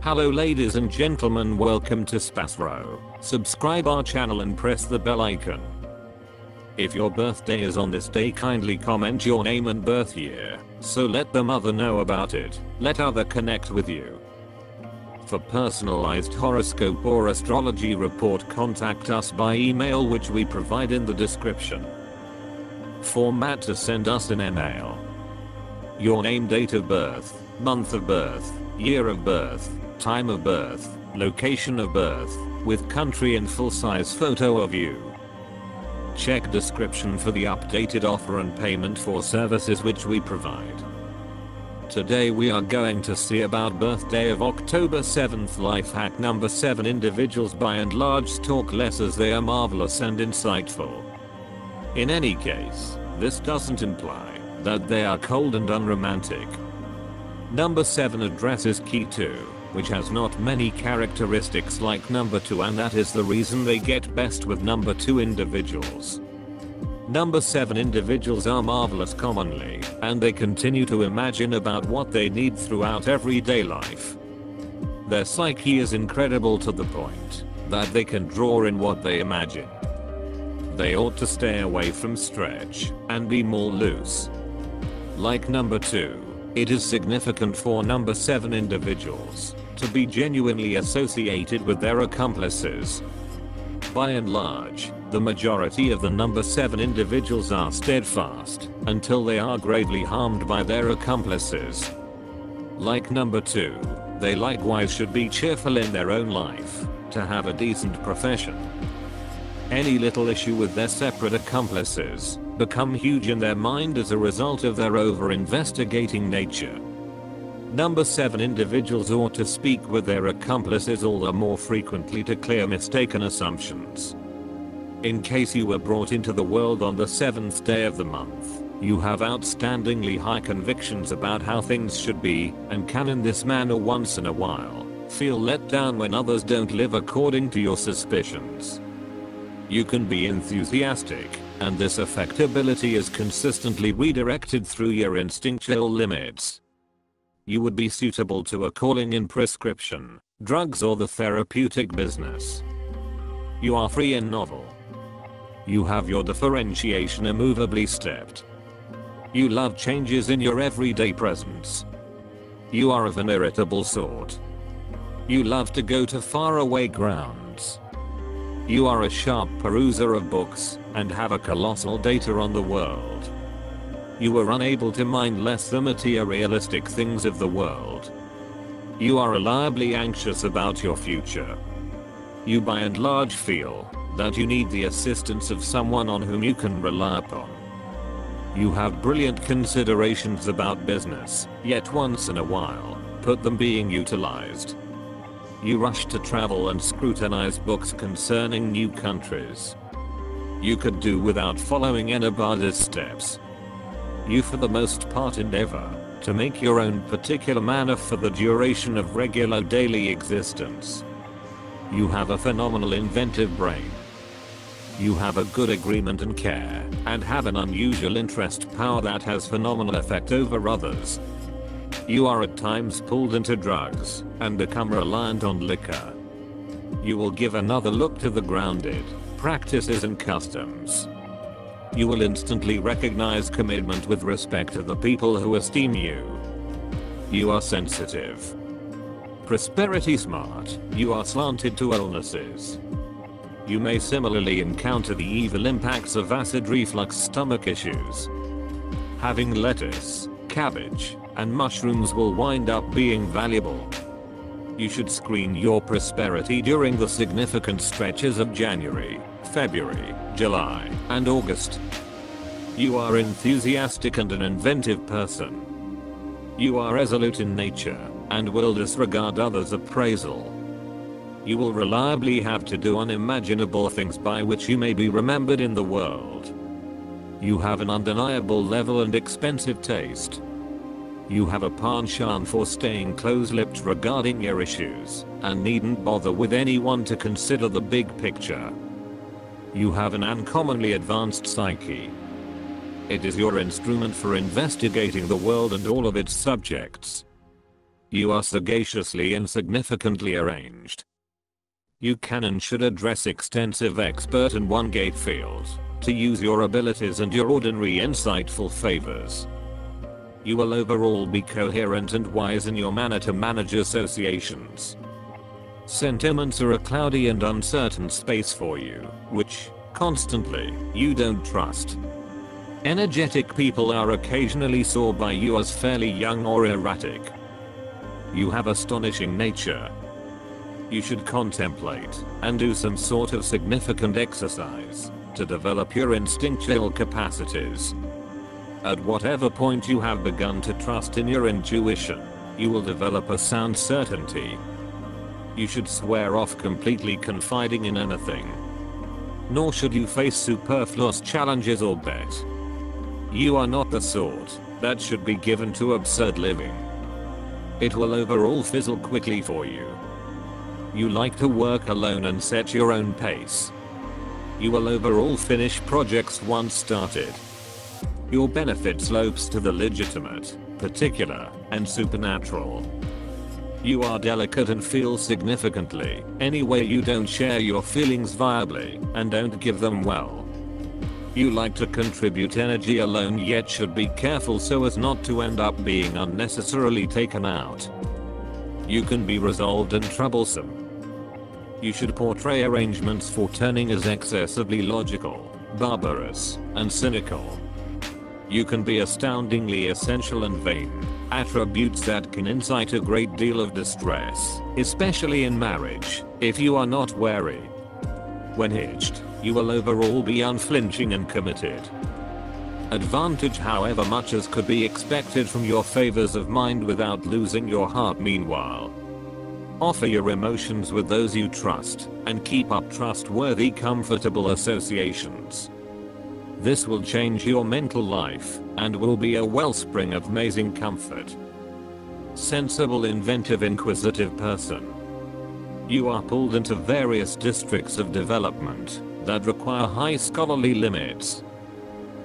Hello ladies and gentlemen, welcome to SPASRO. Subscribe our channel and press the bell icon. If your birthday is on this day, kindly comment your name and birth year, so let the mother know about it. Let other connect with you. For personalized horoscope or astrology report, contact us by email, which we provide in the description. Format to send us an email: your name, date of birth, month of birth, year of birth, time of birth, location of birth, with country and full-size photo of you. Check description for the updated offer and payment for services which we provide. Today we are going to see about birthday of October 7th. Life hack number 7: individuals by and large talk less as they are marvelous and insightful. In any case, this doesn't imply that they are cold and unromantic. Number 7 addresses key 2, which has not many characteristics like number 2, and that is the reason they get best with number 2 individuals. Number 7 individuals are marvelous commonly, and they continue to imagine about what they need throughout everyday life. Their psyche is incredible to the point that they can draw in what they imagine. They ought to stay away from stretch and be more loose. Like number 2, it is significant for number 7 individuals to be genuinely associated with their accomplices. By and large, the majority of the number 7 individuals are steadfast until they are gravely harmed by their accomplices. Like number 2, they likewise should be cheerful in their own life to have a decent profession. Any little issue with their separate accomplices become huge in their mind as a result of their over-investigating nature. Number 7 individuals ought to speak with their accomplices all the more frequently to clear mistaken assumptions. In case you were brought into the world on the 7th day of the month, you have outstandingly high convictions about how things should be, and can in this manner once in a while feel let down when others don't live according to your suspicions. You can be enthusiastic, and this affectability is consistently redirected through your instinctual limits. You would be suitable to a calling in prescription, drugs, or the therapeutic business. You are free and novel. You have your differentiation immovably stepped. You love changes in your everyday presence. You are of an irritable sort. You love to go to faraway grounds. You are a sharp peruser of books, and have a colossal data on the world. You are unable to mind less the materialistic things of the world. You are reliably anxious about your future. You by and large feel that you need the assistance of someone on whom you can rely upon. You have brilliant considerations about business, yet once in a while, put them being utilized. You rush to travel and scrutinize books concerning new countries. You could do without following anybody's steps. You for the most part endeavor to make your own particular manner for the duration of regular daily existence. You have a phenomenal inventive brain. You have a good agreement and care, and have an unusual interest power that has phenomenal effect over others. You are at times pulled into drugs and become reliant on liquor. You will give another look to the grounded practices and customs. You will instantly recognize commitment with respect to the people who esteem you. You are sensitive. Prosperity smart. You are slanted to illnesses. You may similarly encounter the evil impacts of acid reflux, stomach issues. Having lettuce, cabbage, and mushrooms will wind up being valuable. You should screen your prosperity during the significant stretches of January, February, July, and August. You are enthusiastic and an inventive person. You are resolute in nature, and will disregard others' appraisal. You will reliably have to do unimaginable things by which you may be remembered in the world. You have an undeniable level and expensive taste. You have a penchant for staying close-lipped regarding your issues, and needn't bother with anyone to consider the big picture. You have an uncommonly advanced psyche. It is your instrument for investigating the world and all of its subjects. You are sagaciously and significantly arranged. You can and should address extensive expert in one gate fields to use your abilities and your ordinary insightful favors. You will overall be coherent and wise in your manner to manage associations. Sentiments are a cloudy and uncertain space for you, which, constantly, you don't trust. Energetic people are occasionally saw by you as fairly young or erratic. You have astonishing nature. You should contemplate and do some sort of significant exercise to develop your instinctual capacities. At whatever point you have begun to trust in your intuition, you will develop a sound certainty. You should swear off completely confiding in anything. Nor should you face superfluous challenges or bet. You are not the sort that should be given to absurd living. It will overall fizzle quickly for you. You like to work alone and set your own pace. You will overall finish projects once started. Your benefit slopes to the legitimate, particular, and supernatural. You are delicate and feel significantly, anyway you don't share your feelings viably, and don't give them well. You like to contribute energy alone yet should be careful so as not to end up being unnecessarily taken out. You can be resolved and troublesome. You should portray arrangements for turning as excessively logical, barbarous, and cynical. You can be astoundingly essential and vain, attributes that can incite a great deal of distress, especially in marriage, if you are not wary. When hitched, you will overall be unflinching and committed. Advantage however much as could be expected from your favors of mind without losing your heart meanwhile. Offer your emotions with those you trust, and keep up trustworthy comfortable associations. This will change your mental life, and will be a wellspring of amazing comfort. Sensible, inventive, inquisitive person. You are pulled into various districts of development that require high scholarly limits.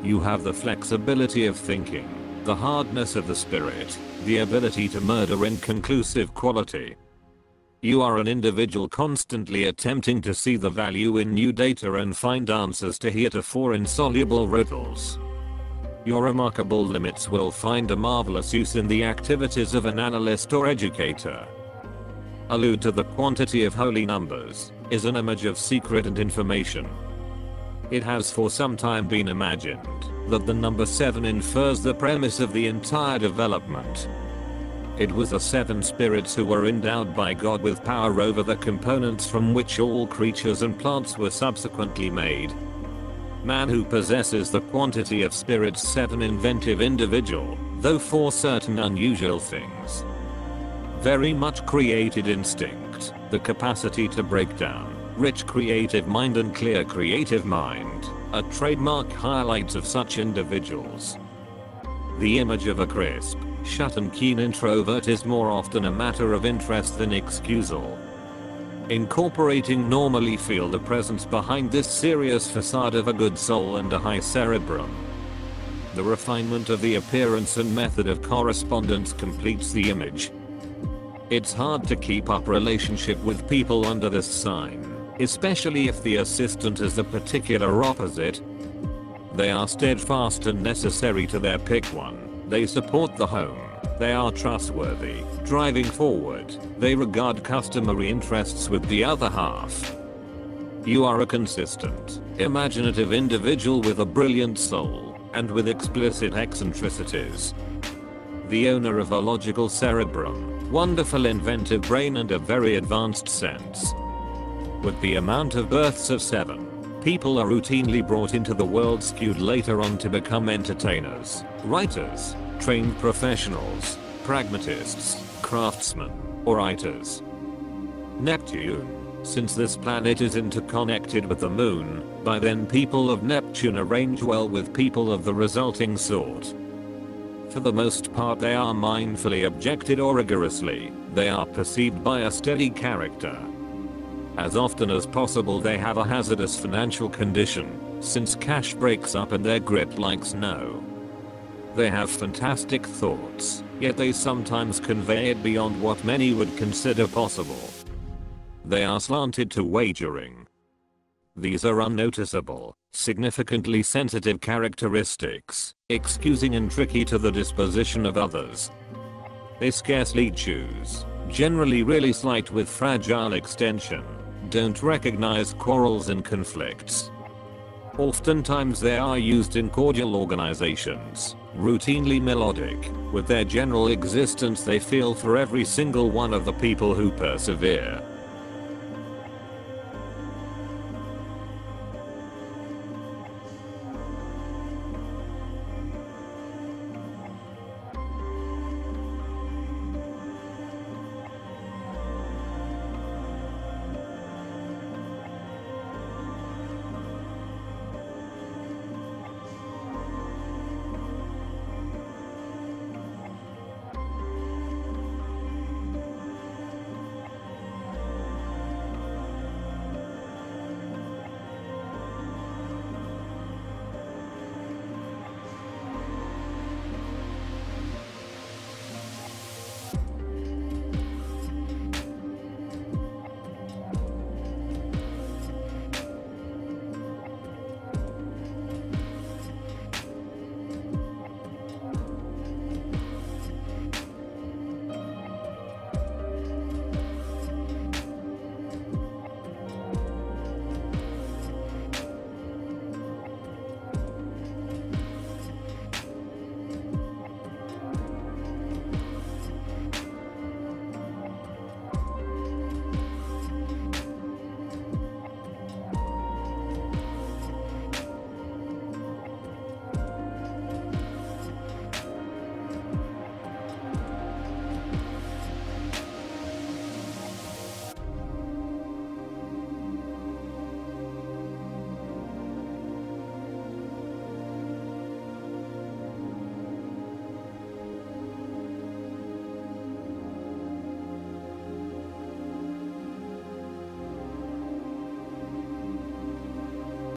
You have the flexibility of thinking, the hardness of the spirit, the ability to murder inconclusive quality. You are an individual constantly attempting to see the value in new data and find answers to heretofore insoluble riddles. Your remarkable limits will find a marvelous use in the activities of an analyst or educator. Allude to the quantity of holy numbers, is an image of secret and information. It has for some time been imagined that the number 7 infers the premise of the entire development. It was the 7 spirits who were endowed by God with power over the components from which all creatures and plants were subsequently made. Man who possesses the quantity of spirits 7 inventive individual, though for certain unusual things. Very much created instinct, the capacity to break down, rich creative mind and clear creative mind, are trademark highlights of such individuals. The image of a crisp, shut and keen introvert is more often a matter of interest than excusal. Incorporating normally feel the presence behind this serious facade of a good soul and a high cerebrum. The refinement of the appearance and method of correspondence completes the image. It's hard to keep up relationship with people under this sign, especially if the assistant is the particular opposite. They are steadfast and necessary to their pick one. They support the home. They are trustworthy, driving forward. They regard customary interests with the other half. You are a consistent, imaginative individual with a brilliant soul, and with explicit eccentricities. The owner of a logical cerebrum, wonderful inventive brain and a very advanced sense. With the amount of births of 7, people are routinely brought into the world skewed later on to become entertainers, writers, trained professionals, pragmatists, craftsmen, or writers. Neptune. Since this planet is interconnected with the moon, by then people of Neptune arrange well with people of the resulting sort. For the most part they are mindfully objected or rigorously, they are perceived by a steady character. As often as possible they have a hazardous financial condition, since cash breaks up in their grip like snow. They have fantastic thoughts, yet they sometimes convey it beyond what many would consider possible. They are slanted to wagering. These are unnoticeable, significantly sensitive characteristics, excusing and tricky to the disposition of others. They scarcely choose, generally really slight with fragile extension, don't recognize quarrels and conflicts. Oftentimes they are used in cordial organizations, routinely melodic, with their general existence they feel for every single one of the people who persevere.